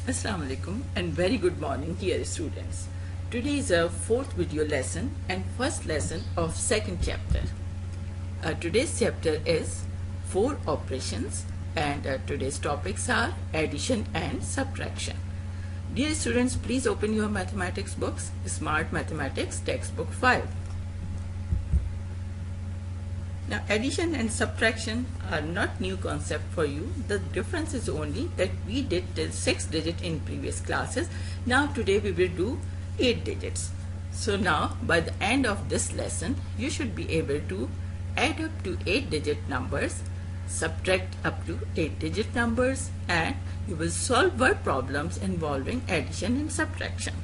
Assalamu alaikum and very good morning dear students. Today is our fourth video lesson and first lesson of second chapter. Today's chapter is 4 operations and today's topics are addition and subtraction. Dear students, please open your mathematics books, Smart Mathematics textbook 5. Now addition and subtraction are not new concept for you. The difference is only that we did till 6 digit in previous classes. Now today we will do 8 digits. So now by the end of this lesson you should be able to add up to 8 digit numbers, subtract up to 8 digit numbers, and you will solve word problems involving addition and subtraction.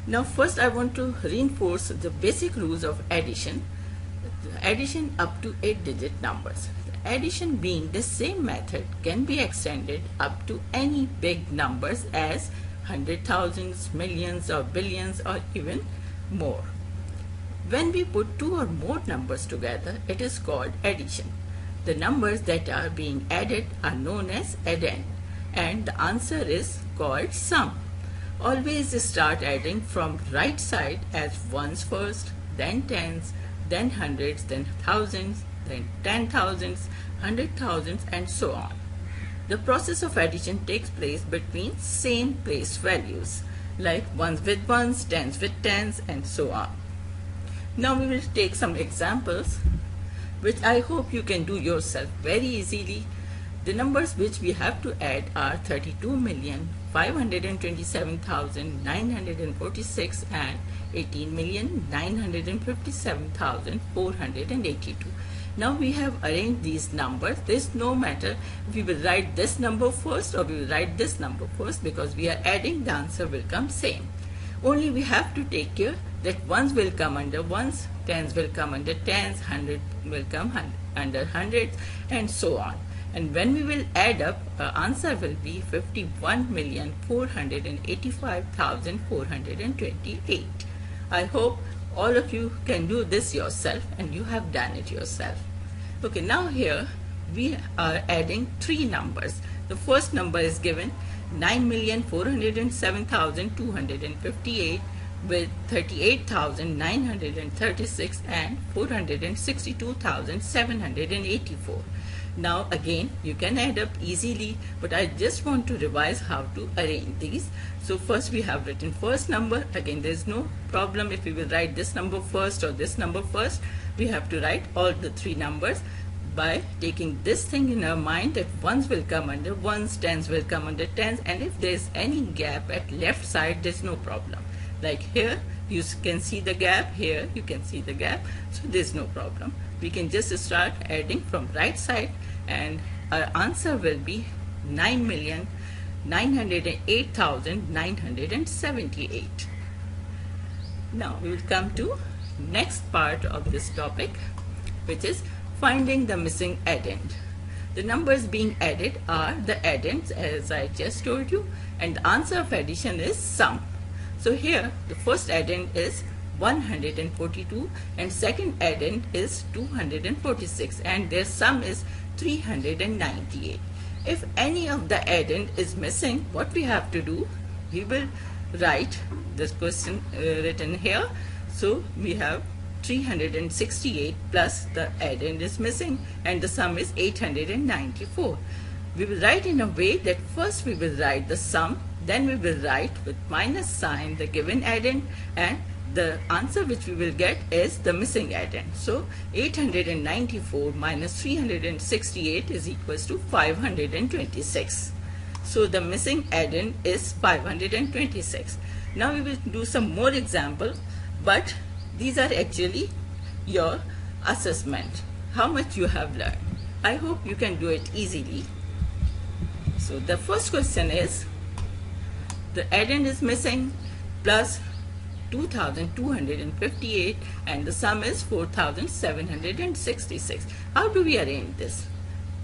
Now first I want to reinforce the basic rules of addition. Addition up to 8 digit numbers. Addition being the same method can be extended up to any big numbers as hundred thousands, millions or billions or even more. When we put two or more numbers together, it is called addition. The numbers that are being added are known as addend and the answer is called sum. Always start adding from right side as ones first, then tens, then hundreds, then thousands, then 10,000s, 100,000s and so on. The process of addition takes place between same place values like ones with ones, tens with tens and so on. Now we will take some examples which I hope you can do yourself very easily. The numbers which we have to add are 32,527,946 and 18,957,482. Now we have arranged these numbers. This no matter if we will write this number first or we will write this number first, because we are adding, the answer will come same. Only we have to take care that ones will come under ones, tens will come under tens, hundred will come under hundreds and so on. And when we will add up, answer will be 51,485,428. I hope all of you can do this yourself and you have done it yourself. Okay, now here we are adding three numbers. The first number is given 9,407,258 with 38,936 and 462,784. Now again you can add up easily, but I just want to revise how to arrange these. So first we have written first number. Again there is no problem if we will write this number first or this number first. We have to write all the three numbers by taking this thing in our mind that ones will come under ones, tens will come under tens, and if there is any gap at left side there is no problem. Like here you can see the gap, here you can see the gap, so there is no problem. We can just start adding from right side and our answer will be 9,908,978. Now we will come to next part of this topic, which is finding the missing addend. The numbers being added are the addends as I just told you, and the answer of addition is sum. So here the first addend is 142 and second addend is 246 and their sum is 398. If any of the addend is missing, what we have to do, we will write this question written here. So we have 368 plus the addend is missing and the sum is 894. We will write in a way that first we will write the sum, then we will write with minus sign the given addend, and the answer which we will get is the missing addend. So 894 minus 368 is equals to 526. So the missing addend is 526. Now we will do some more example, but these are actually your assessment, how much you have learned. I hope you can do it easily. So the first question is the addend is missing plus 2,258 and the sum is 4,766. How do we arrange this?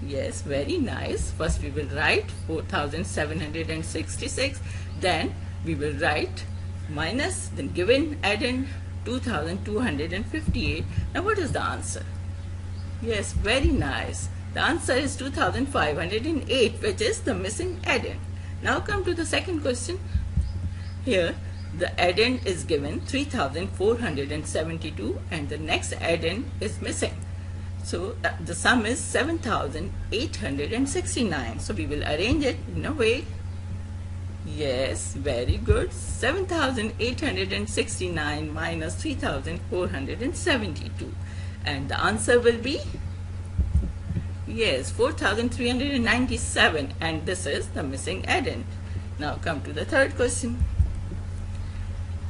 Yes, very nice. First we will write 4,766, then we will write minus the given addend 2,258. Now what is the answer? Yes, very nice. The answer is 2508, which is the missing addend. Now come to the second question. Here the addend is given 3472 and the next addend is missing. So the sum is 7869. So we will arrange it in a way. Yes, very good. 7869 minus 3472. And the answer will be, yes, 4397, and this is the missing addend. Now come to the third question.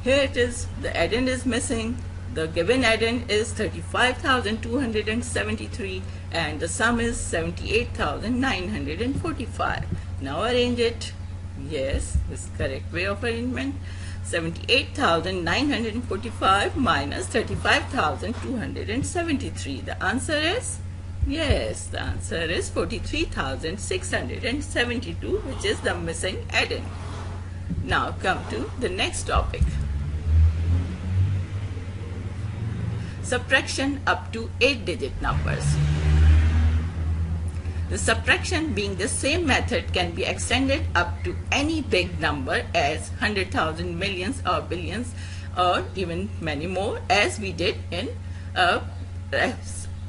Here it is, the addend is missing. The given addend is 35,273 and the sum is 78,945. Now arrange it. Yes, this is correct way of arrangement. 78,945 minus 35,273. The answer is, yes, the answer is 43,672, which is the missing addend. Now come to the next topic. Subtraction up to 8-digit numbers. The subtraction being the same method can be extended up to any big number as 100,000, millions or billions, or even many more, as we did in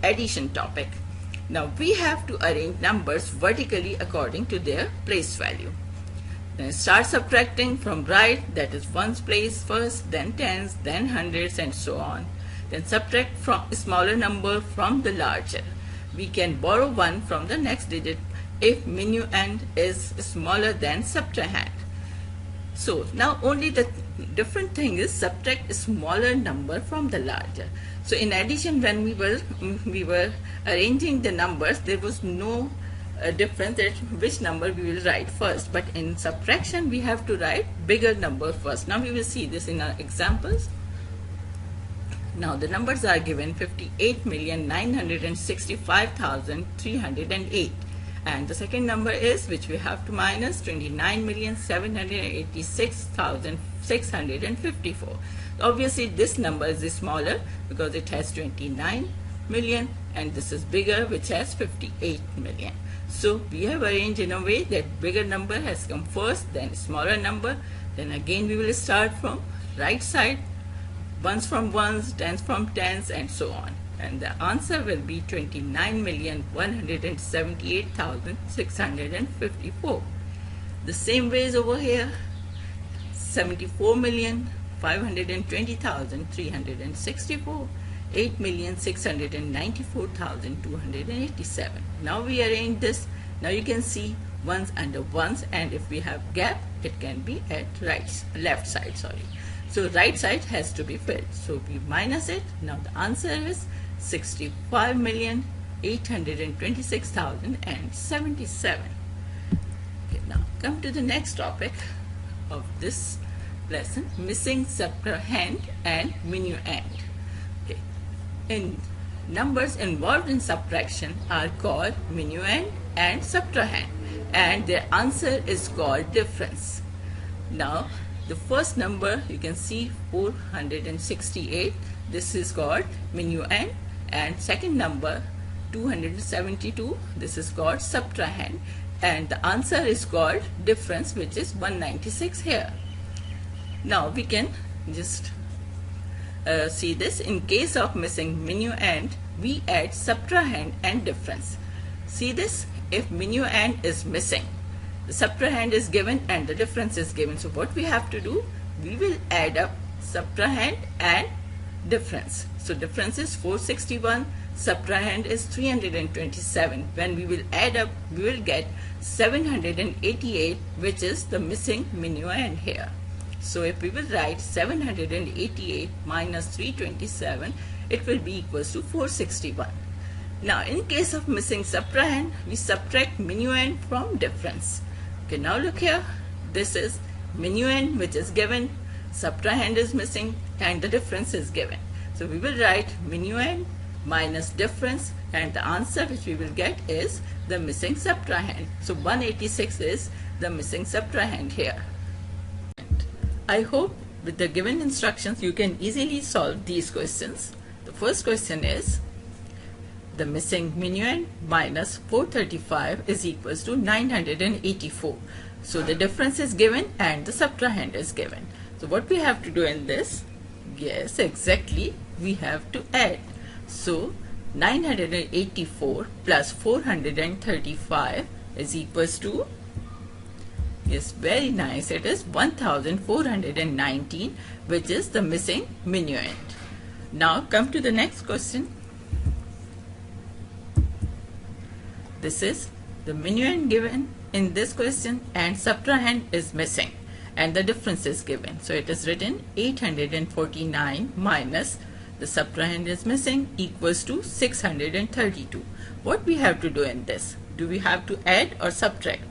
addition topic. Now we have to arrange numbers vertically according to their place value. Then start subtracting from right, that is ones place first, then tens, then hundreds, and so on. Then subtract from a smaller number from the larger. We can borrow 1 from the next digit if minuend is smaller than subtrahend. So now only the different thing is subtract a smaller number from the larger. So in addition, when we were arranging the numbers, there was no difference that which number we will write first. But in subtraction, we have to write bigger number first. Now we will see this in our examples. Now the numbers are given 58,965,308, and the second number is, which we have to minus, 29,786,654. Obviously this number is smaller because it has 29 million, and this is bigger, which has 58 million. So we have arranged in a way that bigger number has come first, then smaller number, then again we will start from right side, ones from ones, tens from tens, and so on. And the answer will be 29,178,654. The same way is over here, 74,520,364, 8,694,287. Now we arrange this. Now you can see ones under ones, and if we have gap, it can be at left side, sorry. So right side has to be filled. So we minus it. Now the answer is 65,826,077. Okay, now come to the next topic of this lesson, missing subtrahend and minuend. Okay. In numbers involved in subtraction are called minuend and subtrahend, and their answer is called difference. Now the first number you can see 468, this is called minuend, and second number 272, this is called subtrahend, and the answer is called difference, which is 196 here. Now we can just see this. In case of missing minuend, we add subtrahend and difference. See this, if minuend is missing, the subtrahend is given and the difference is given. So what we have to do, we will add up subtrahend and difference. So difference is 461, subtrahend is 327. When we will add up, we will get 788, which is the missing minuend here. So if we will write 788 minus 327, it will be equals to 461. Now in case of missing subtrahend, we subtract minuend from difference. Okay, now look here, this is minuend which is given, subtrahend is missing, and the difference is given. So we will write minuend minus difference, and the answer which we will get is the missing subtrahend. So 186 is the missing subtrahend here. I hope with the given instructions you can easily solve these questions. The first question is, the missing minuend minus 435 is equals to 984. So the difference is given and the subtrahend is given. So what we have to do in this? Yes, exactly, we have to add. So 984 plus 435 is equals to, yes, very nice, it is 1419, which is the missing minuend. Now come to the next question. This is the minuend given in this question and subtrahend is missing and the difference is given. So it is written 849 minus the subtrahend is missing equals to 632. What we have to do in this? Do we have to add or subtract?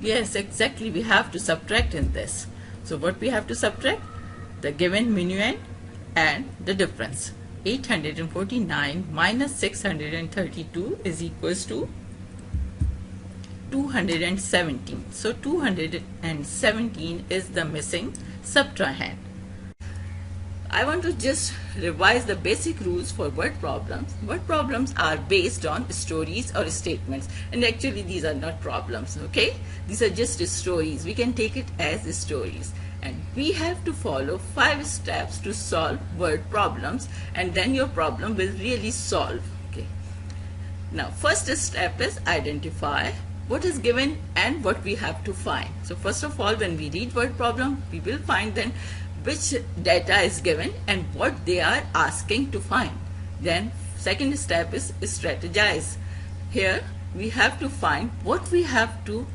Yes, exactly, we have to subtract in this. So what we have to subtract? The given minuend and the difference. 849 minus 632 is equals to 217. So 217 is the missing subtrahend. I want to just revise the basic rules for word problems. Word problems are based on stories or statements, and actually these are not problems, okay? These are just stories. We can take it as stories, and we have to follow 5 steps to solve word problems, and then your problem will really solve, okay? Now first step is identify what is given and what we have to find. So first of all, when we read word problem, we will find then which data is given and what they are asking to find. Then second step is strategize. Here we have to find what we have to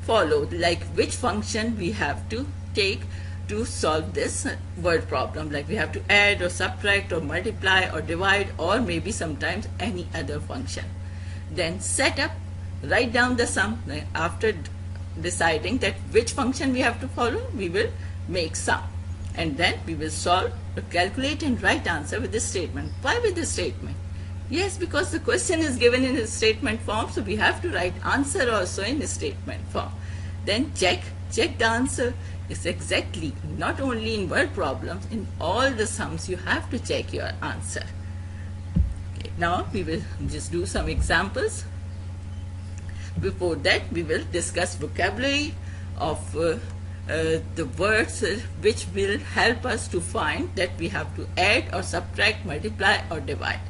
follow, like which function we have to take to solve this word problem, like we have to add or subtract or multiply or divide or maybe sometimes any other function. Then set up, write down the sum. After deciding that which function we have to follow, we will make sum. And then we will solve or calculate and write answer with this statement. Why with this statement? Yes, because the question is given in a statement form, so we have to write answer also in a statement form. Then check the answer. Yes, exactly. Not only in word problems, in all the sums you have to check your answer. Okay, now we will just do some examples. Before that, we will discuss vocabulary of the words which will help us to find that we have to add or subtract, multiply or divide.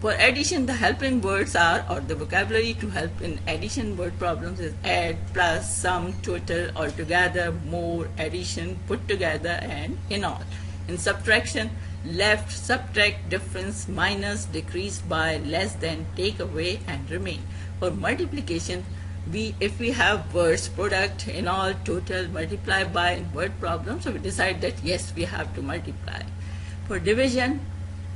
For addition, the helping words are, or the vocabulary to help in addition word problems is add, plus, sum, total, altogether, more, addition, put together and in all. In subtraction, left, subtract, difference, minus, decrease by, less than, take away and remain. For multiplication, if we have words product, in all, total, multiply by in word problem, so we decide that yes, we have to multiply. For division,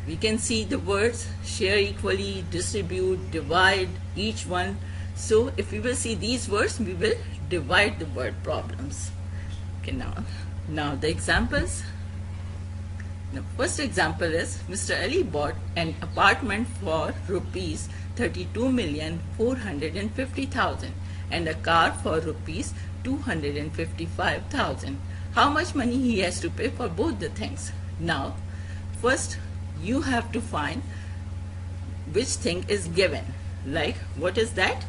we can see the words share equally, distribute, divide, each one. So if we will see these words, we will divide the word problems. Okay, now the examples. The first example is Mr. Ali bought an apartment for rupees 32,450,000 and a car for rupees 255,000. How much money he has to pay for both the things? Now, first you have to find which thing is given. Like, what is that?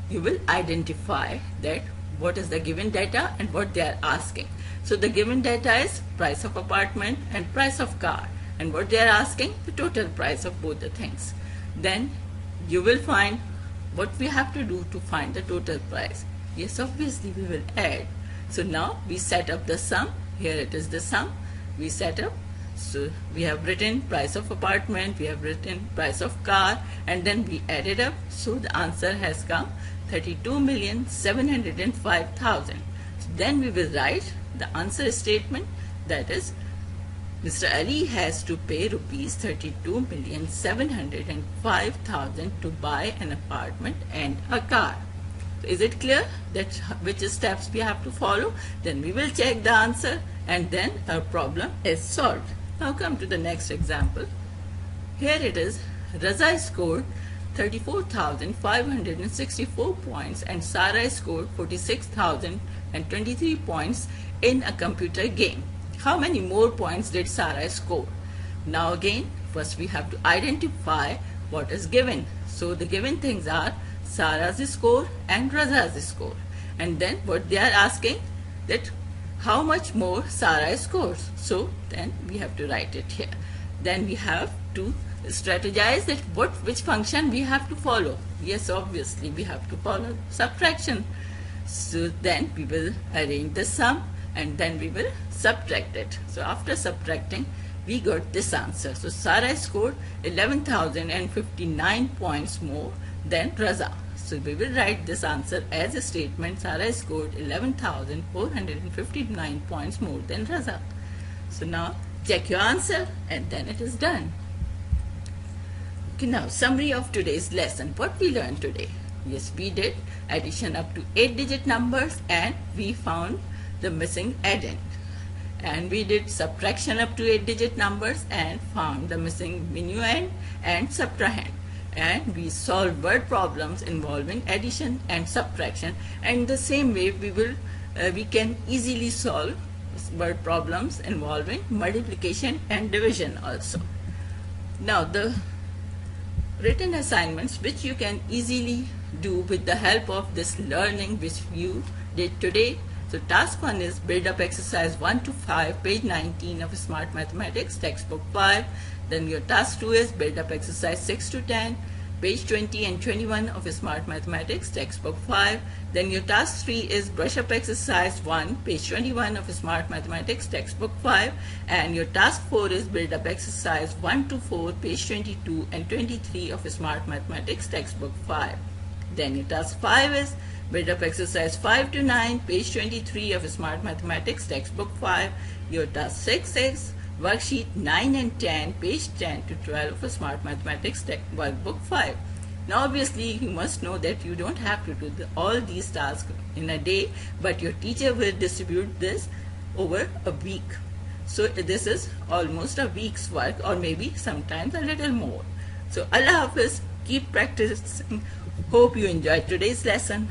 You will identify that what is the given data and what they are asking. So the given data is price of apartment and price of car, and what they are asking, the total price of both the things. Then you will find what we have to do to find the total price. Yes, obviously we will add. So now we set up the sum. Here it is the sum we set up. So we have written price of apartment, we have written price of car, and then we added up. So the answer has come 32,705,000. So then we will write the answer statement, that is Mr. Ali has to pay rupees 32,705,000 to buy an apartment and a car. So is it clear that which steps we have to follow? Then we will check the answer and then our problem is solved. Now come to the next example. Here it is, Raza scored 34,564 points and Sarah scored 46,023 points in a computer game. How many more points did Sarah score? Now again, first we have to identify what is given. So the given things are Sara's score and Raza's score. And then what they are asking, that how much more Sara scores. So then we have to write it here. Then we have to strategize that which function we have to follow. Yes, obviously we have to follow subtraction. So then we will arrange the sum and then we will subtract it. So after subtracting, we got this answer. So Sara scored 11,059 points more than Raza. So we will write this answer as a statement. Sara scored 11,459 points more than Raza. So now check your answer and then it is done. Okay, now summary of today's lesson. What we learned today? Yes, we did addition up to 8-digit numbers and we found the missing addend. And we did subtraction up to 8-digit numbers and found the missing minuend and subtrahend. And we solved word problems involving addition and subtraction. And the same way we can easily solve word problems involving multiplication and division also. Now the written assignments which you can easily do with the help of this learning which you did today. So task 1 is build up exercise 1 to 5, page 19 of Smart Mathematics, textbook 5. Then your task 2 is build up exercise 6 to 10, page 20 and 21 of Smart Mathematics, textbook 5. Then your task 3 is brush up exercise 1, page 21 of Smart Mathematics, textbook 5. And your task 4 is build up exercise 1 to 4, page 22 and 23 of Smart Mathematics, textbook 5. Then your task 5 is build up exercise 5 to 9, page 23 of Smart Mathematics, textbook 5. Your task 6 is worksheet 9 and 10, page 10 to 12 of Smart Mathematics, workbook 5. Now obviously you must know that you don't have to do all these tasks in a day, but your teacher will distribute this over a week. So this is almost a week's work or maybe sometimes a little more. So Allah Hafiz, keep practicing. Hope you enjoyed today's lesson.